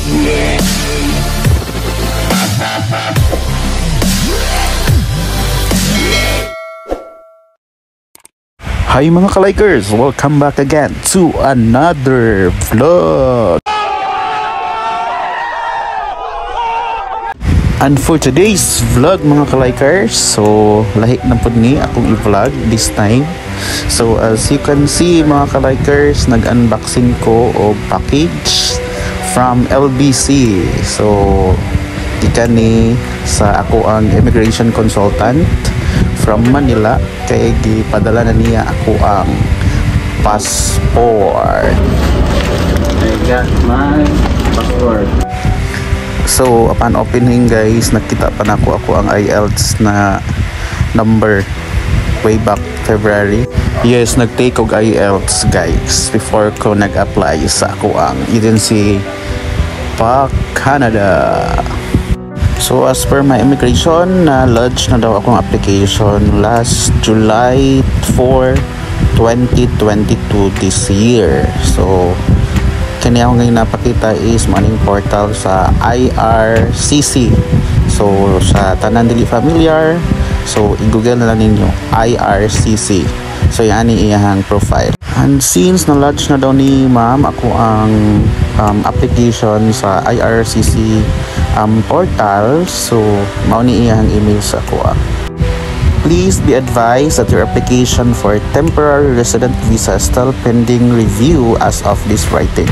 Hi mga ka-likers! Welcome back again to another vlog! And for today's vlog mga ka-likers, so lahi na po ni akong i-vlog this time. So as you can see mga ka-likers, nag-unboxing ko o package from LBC. So ika ni sa ako ang immigration consultant from Manila, kaya gipadala na niya ako ang passport. I got my passport. So upon opening guys, nakita pa na ako ang IELTS na number way back February. Yes, nag-take og IELTS guys before ko nag-apply sa ako ang agency pa Canada. So as per my immigration, lodge na daw akong application last July 4, 2022 this year. So kanya akong ngayon napakita is maning portal sa IRCC. So sa tanan dili familiar, so i-google na lang ninyo IRCC. So yan iyang profile. And since na-lodge na daw ni ma'am ako ang application sa IRCC portal, so mao ni iyang email sa ako. Please be advised that your application for temporary resident visa is still pending review as of this writing.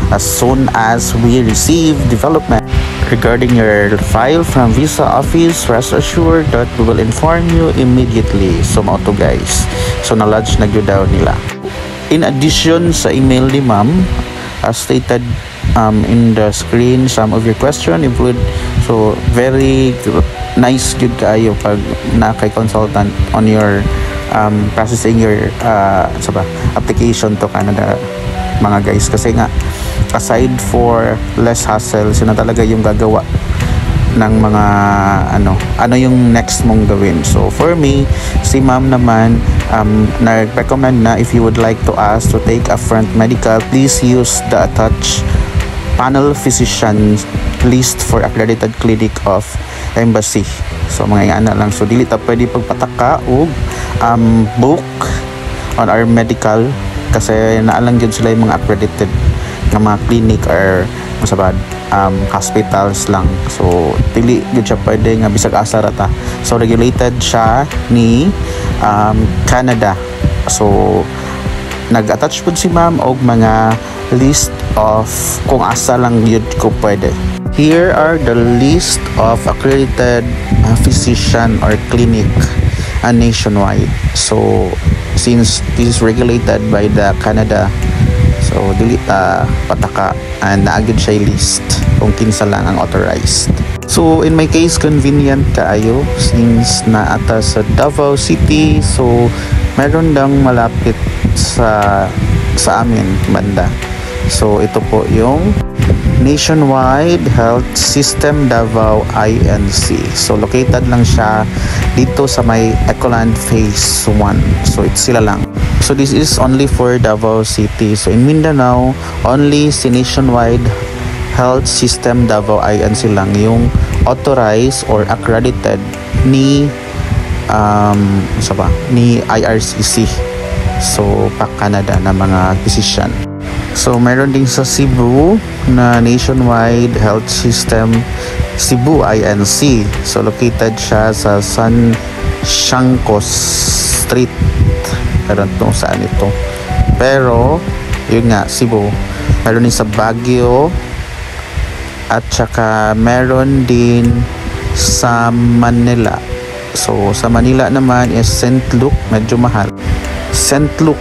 As soon as we receive development regarding your file from visa office, rest assured that we will inform you immediately. So mao to guys. So na-lodge na gyud daw nila. In addition sa email ni ma'am, as stated in the screen, some of your question include, so very nice good kayo pag na kay consultant on your processing your application to Canada mga guys, kasi nga aside for less hassle, sila talaga yung gagawa ng mga ano yung next mong gawin. So for me, si ma'am naman nag-recommend na if you would like to ask to take a front medical, please use the attached panel physicians list for accredited clinic of embassy. So mga ana lang, so dili ta pwede pagpataka og book on our medical kasi naalang gyud sila yung mga accredited nga mga clinic or masabad hospitals lang. So dili gyud siya pwede nga bisag asa ra ta. So regulated siya ni Canada. So nag-attach po si ma'am og mga list of kung asa lang yun ko pwede. Here are the list of accredited physician or clinic nationwide. So since this is regulated by the Canada, so dili pataka and naagid siya list kung kinsa lang ang authorized. So in my case, convenient kaayo since naata sa Davao City, so meron dang malapit sa amin banda. So ito po yung Nationwide Health System Davao INC. So located lang siya dito sa may Ecoland Phase 1. So it's sila lang. So this is only for Davao City. So in Mindanao, only si Nationwide Health System Davao INC lang yung authorized or accredited ni ni IRCC. So pa Canada na mga physician. So meron din sa Cebu na Nationwide Health System Cebu INC. So located siya sa San Shankos Street. Pero kung saan ito. Pero yun nga, Cebu. Meron din sa Baguio at saka meron din sa Manila. So sa Manila naman is St. Luke, medyo mahal. St. Luke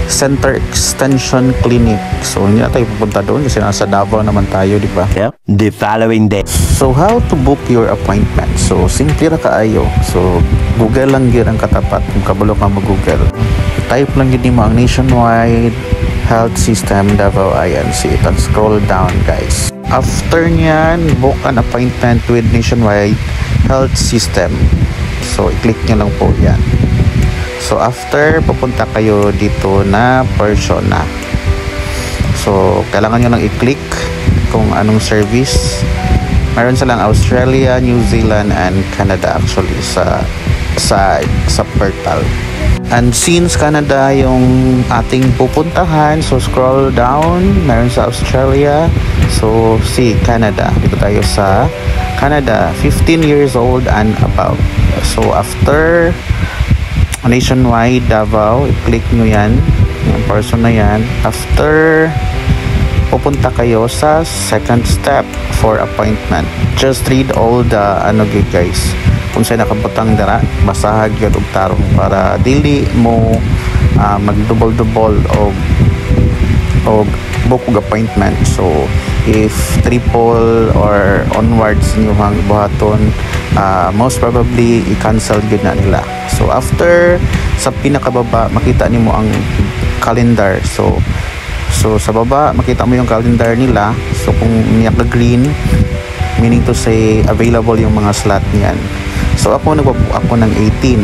Center Extension Clinic. So hindi na tayo pupunta doon kasi nasa Davao naman tayo, di ba? Yep. The following day. So how to book your appointment? So simple ra kaayo. So Google lang gyud ang katapat kung kabalo ka mag-Google. Type lang gyud mo ang Nationwide Health System Davao INC. Then scroll down guys. After nyan, book an appointment with Nationwide Health System. So i-click nyo lang po yan. So after, pupunta kayo dito na persona. So kailangan nyo lang i-click kung anong service. Meron silang Australia, New Zealand, and Canada actually sa portal. And since Canada yung ating pupuntahan, so scroll down, meron sa Australia. So see Canada. Dito tayo sa Canada, 15 years old and above. So after nationwide Davao, i-click nyo yan, yung person na yan. After, pupunta kayo sa second step for appointment. Just read all the guys, kung sa'yo nakabutang dara, basahag yun og tarong para dili mo mag-double o book og appointment. So if triple or onwards nyo hang buhaton, most probably i-cancel yun na nila. So after, sa pinakababa makita nimo ang calendar. So sa baba makita mo yung calendar nila. So kung niyak na green, meaning to say available yung mga slot niyan. So ako ng 18.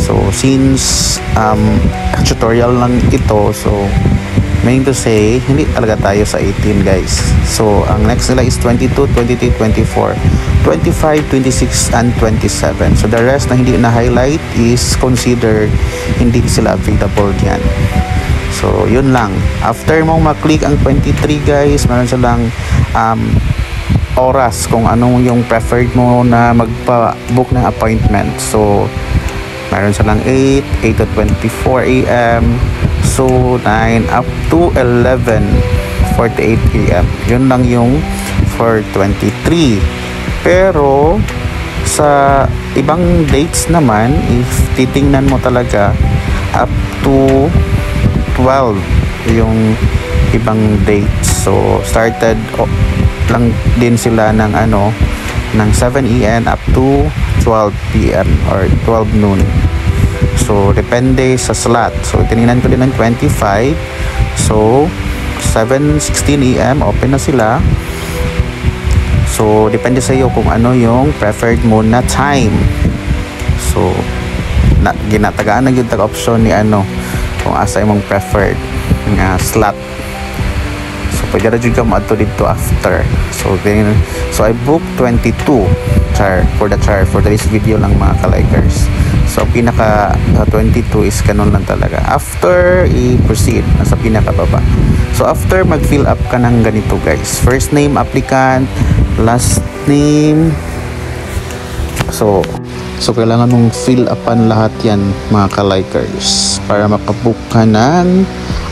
So since tutorial lang ito, so meaning to say hindi talaga tayo sa 18 guys. So ang next nila is 22, 23, 24, 25, 26 and 27. So the rest na hindi na highlight is considered hindi sila available diyan. So yun lang. After mong maklik ang 23 guys, meron silang oras kung anong yung preferred mo na magpa-book ng appointment. So meron silang 8 to 24 AM, so 9 up to 11:48 AM. Yun lang yung for 23. Pero sa ibang dates naman, if titingnan mo talaga, up to 12 yung ibang dates. So started lang din sila ng ng 7 AM up to 12 PM or 12 noon. So depende sa slot. So tiningnan ko din ng 25. So 7:16 AM open na sila. So depende sa iyo kung ano yung preferred mo na time. So ginatagaan na gyud tag option ni kung asa imong preferred nga slot. So pwede ra jud ka moadto dito after. So I booked 22 for this video lang mga ka-likers. So pinaka 22 is kanon lang talaga. After i-proceed nasa pinaka baba. So after mag-fill up ka ng ganito guys. First name applicant, last name. So kailangan mong fill upan lahat yan mga ka-likers para makabook ka ng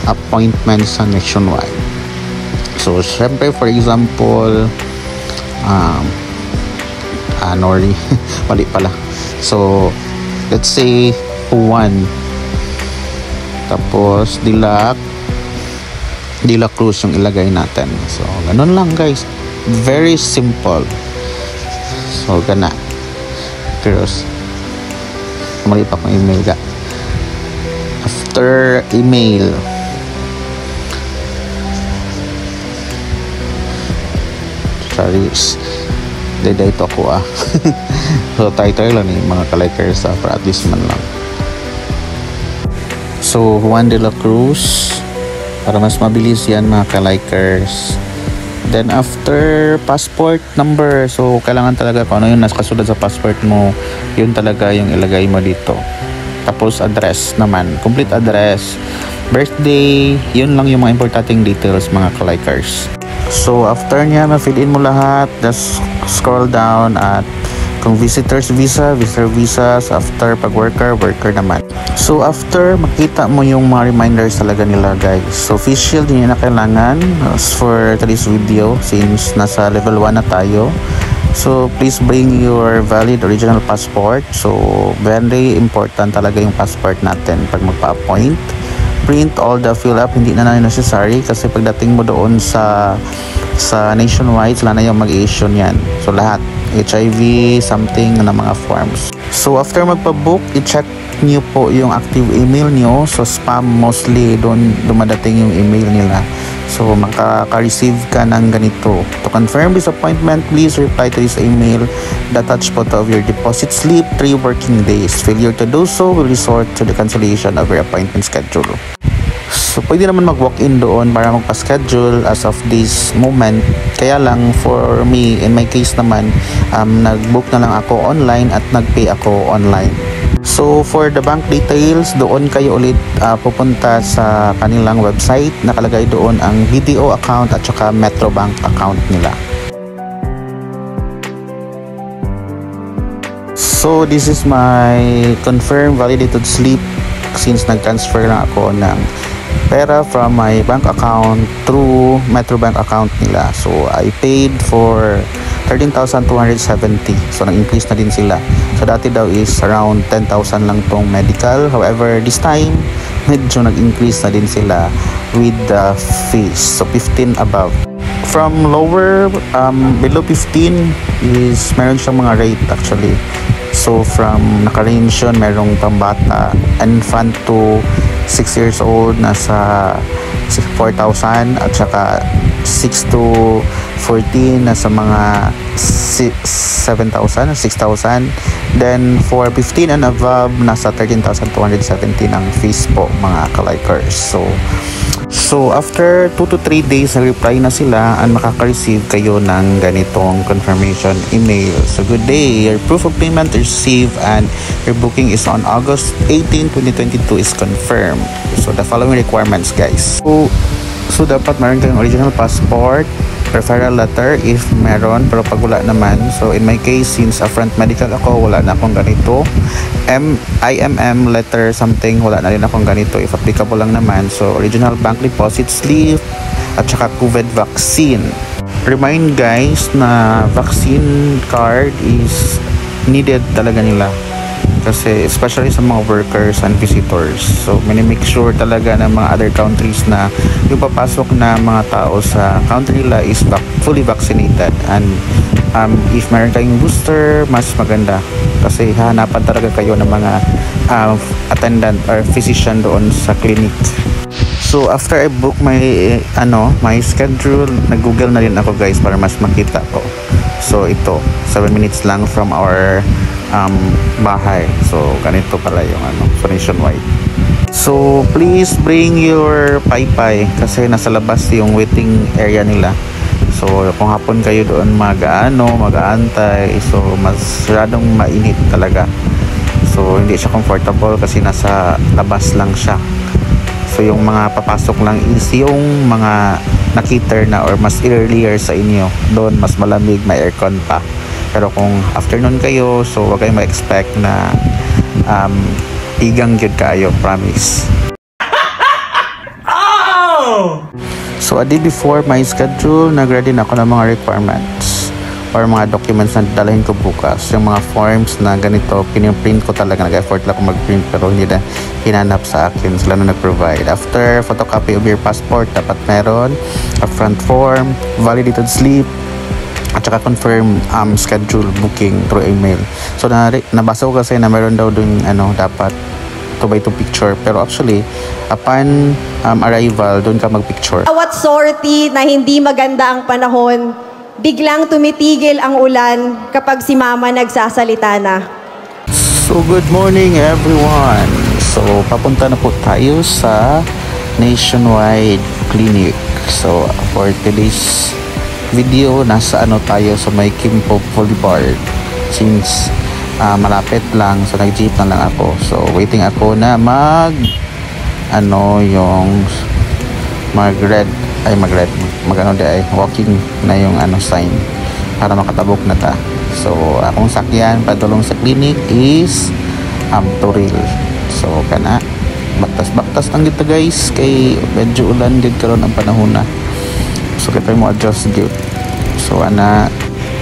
appointment sa Nationwide. So syempre for example Nori mali pala. So let's say 1, tapos Dila Cruz yung ilagay natin. So ganun lang guys, very simple. So gana Cruz, mali pa kong email ka. After email, Charis day to ako So title lang mga ka-likers para at least man lang. So Juan de la Cruz para mas mabilis yan mga ka-likers. Then after passport number, so kailangan talaga kung ano yung nakasulat sa passport mo, yun talaga yung ilagay mo dito. Tapos address naman, complete address, birthday, yun lang yung mga importanteng details mga ka-likers. So after niya ma-fill in mo lahat, just scroll down at kung visitors visa, visitor visas. After pag worker naman. So after makita mo yung mga reminders talaga nila guys. So official din na kailangan for today's video since nasa level 1 na tayo. So please bring your valid original passport. So very important talaga yung passport natin pag magpa-appoint. Print all the fill up, hindi na necessary kasi pagdating mo doon sa Nationwide, sila na yung mag-issue niyan. So lahat, HIV, something na mga forms. So after magpa-book, i-check niyo po yung active email niyo. So spam mostly, doon dumadating yung email nila. So makaka-receive ka ng ganito. To confirm this appointment, please reply to this email. The attached photo of your deposit slip, 3 working days. Failure to do so will resort to the cancellation of your appointment schedule. So pwede naman mag-walk-in doon para magpa-schedule as of this moment. Kaya lang for me, in my case naman, nag-book na lang ako online at nag-pay ako online. So for the bank details, doon kayo ulit pupunta sa kanilang website. Nakalagay doon ang BDO account at saka Metrobank account nila. So this is my confirmed validated slip since nag-transfer lang ako ng pera from my bank account through Metrobank account nila. So I paid for 13,270. So nag-increase na din sila. So dati daw is around 10,000 lang tong medical. However, this time medyo nag-increase na din sila with the fees. So 15 above. From lower, below 15 is meron siyang mga rate actually. So from naka-range yun, merong pambata, infant to 6 years old nasa 4,000 at saka 6 to 14 nasa mga 7,000, 6,000. Then for 15 and above, nasa 13,270 ng fees po mga ka-likers. So after 2 to 3 days, nag-reply na sila and makaka-receive kayo ng ganitong confirmation email. So good day, your proof of payment received and your booking is on August 18, 2022 is confirmed. So the following requirements guys. So dapat meron kayong original passport, referral letter if meron, pero pag wala naman, so in my case since upfront medical ako, wala na akong ganito. IMM letter something, wala na rin akong ganito if applicable lang naman. So original bank deposit slip at saka COVID vaccine. Remind guys na vaccine card is needed talaga nila kasi especially sa mga workers and visitors. So make sure talaga ng mga other countries na yung papasok na mga tao sa country nila is fully vaccinated, and if meron kayong booster, mas maganda kasi hahanapan talaga kayo ng mga attendant or physician doon sa clinic. So after I book my schedule, nag-google na rin ako guys para mas makita ko. So ito, 7 minutes lang from our bahay. So ganito pala yung so nationwide. So please bring your paypay kasi nasa labas yung waiting area nila. So kung hapon kayo doon mag-aantay, so masyadong mainit talaga. So hindi siya comfortable kasi nasa labas lang siya. So yung mga papasok lang is yung mga nakiter na or mas earlier sa inyo. Doon mas malamig, may aircon pa. Pero kung afternoon kayo, so wag kayong ma-expect na igang yun kayo, promise. So a day before my schedule, nag-ready na ako ng mga requirements or mga documents na dalahin ko bukas. Yung mga forms na ganito, piniprint ko talaga, nag-effort lang ako mag-print pero hindi na hinanap sa akin, sila na nag-provide. After photocopy of your passport, dapat meron upfront form, validated slip, at saka confirm schedule booking through email. So nabasa ko kasi na meron daw dun dapat 2x2 picture, pero actually upon arrival doon ka magpicture. Bawat sortie na hindi maganda ang panahon, biglang tumitigil ang ulan kapag si mama nagsasalita na. So good morning everyone. So papunta na po tayo sa Nationwide Clinic. So for today's video, nasa tayo sa may Kimpo Boulevard since malapit lang, so nag-jeep na lang ako. So waiting ako na walking na yung sign para makatabok na ta. So akong sakyan padulong sa clinic is Turil. So kana baktas lang dito guys kay medyo ulan din karon ang panahon na. So kita mo adjust good. So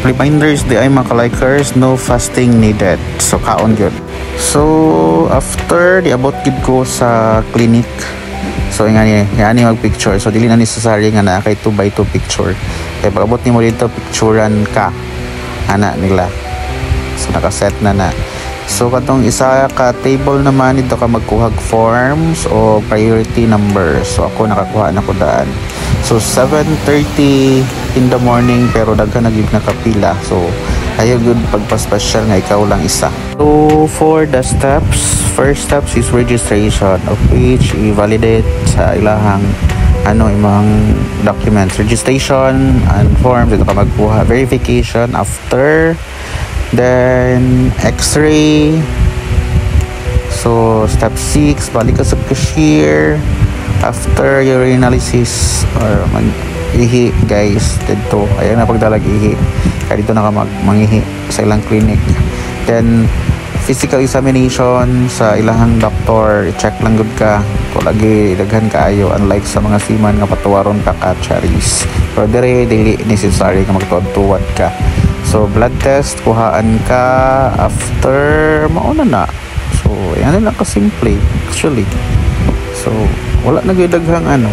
reminders di ay mga likers, no fasting needed. So kaon good. So after di abot gid ko sa clinic, so yani mag-picture. So dili na necessary nga na kay 2x2 picture. Kaya pag abot nimo dito picturean ka nila. So naka-set na. So katong isa ka table naman dito ka magkuhag forms o priority number. So ako nakakuha na ko daan. So 7:30 in the morning pero daghan na gyud nakapila. So Ayaw good pagpaspasyal nga ikaw lang isa. So for the steps, first steps is registration, of which i-validate sa ilahang imong documents, registration and forms. Ito ka magkuha, verification after, then x-ray. So step 6, balik ka sa cashier after urinalysis or ihi guys. Dito ayan na pagdalag ihi kaya dito na ka mangihi sa ilang clinic. Then physical examination sa ilahang doktor, i-check lang good ka kung lagi daghan kaayo, unlike sa mga seaman nga patuwaron ka charis, pero dire dili necessary nga magtuwad ka. So blood test kuhaan ka after mauna na. So yan lang ka simple actually. So wala na gyud daghang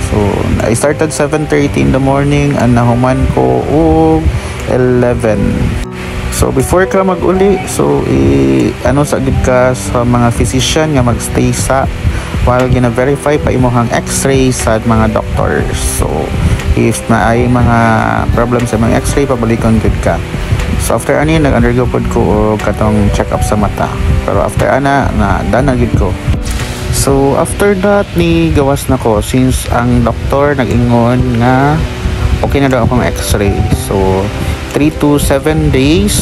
So I started 7:30 in the morning and nahuman ko og 11. So before ka mag-uli, so sa gid ka sa mga physician nga magstay sa while gina-verify pa imong x-ray sa mga doctors. So if maay mga problem sa mga x-ray, pabalikon gid ka. So after nag-undergo pod ko og katong check-up sa mata. Pero after na dana gid ko. So after that ni gawas na ko since ang doktor nag-ingon nga okay na daw akong x-ray. So 3 to 7 days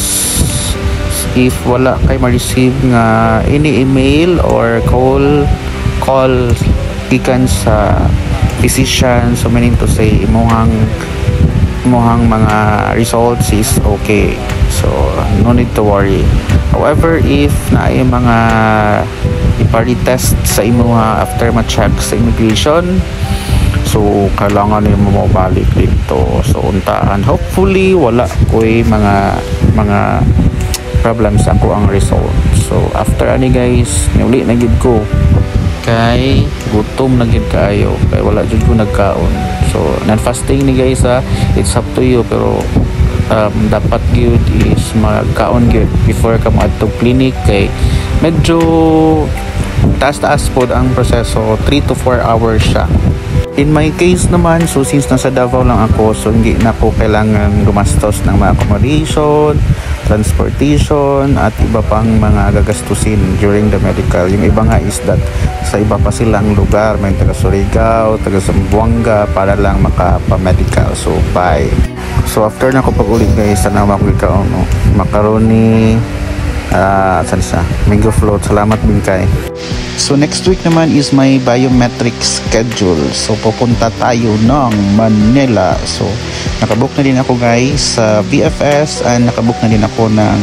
if wala kay ma-receive nga any email or call gikan sa physician, so meaning to say imong mga results is okay. So no need to worry. However, if naay mga ipa-retest sa imuha after ma-check sa immigration, so kailangan nimo mabalik dito. So untaan, hopefully wala koy mga problems ako ang result. So after guys, uli na gid ko kay gutom na gid kaayo kay wala jud ko nagkaon. So non-fasting ni guys it's up to you, pero dapat gyud is magkaon gyud before ka moadto clinic kay medyo taas pod ang proseso, 3 to 4 hours siya. In my case naman, so since nasa Davao lang ako, so hindi na ko kailangan gumastos ng mga accommodation, transportation at iba pang mga gagastusin during the medical. Yung iba nga is that sa iba pa silang lugar, may taga Surigao, taga Zamboanga para lang makapa-medical. So bye. So after na ko pag-uli guys, sana makikao macaroni, mango float. Salamat bingkay. So next week naman is my biometric schedule. So pupunta tayo ng Manila. So nakabook na din ako guys sa VFS and nakabook na din ako ng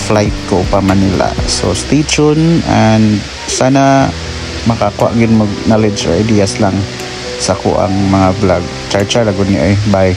flight ko pa Manila. So stay tuned and sana makakuha gid mag knowledge or ideas lang sa ko ang mga vlog. Char lagun niyo bye.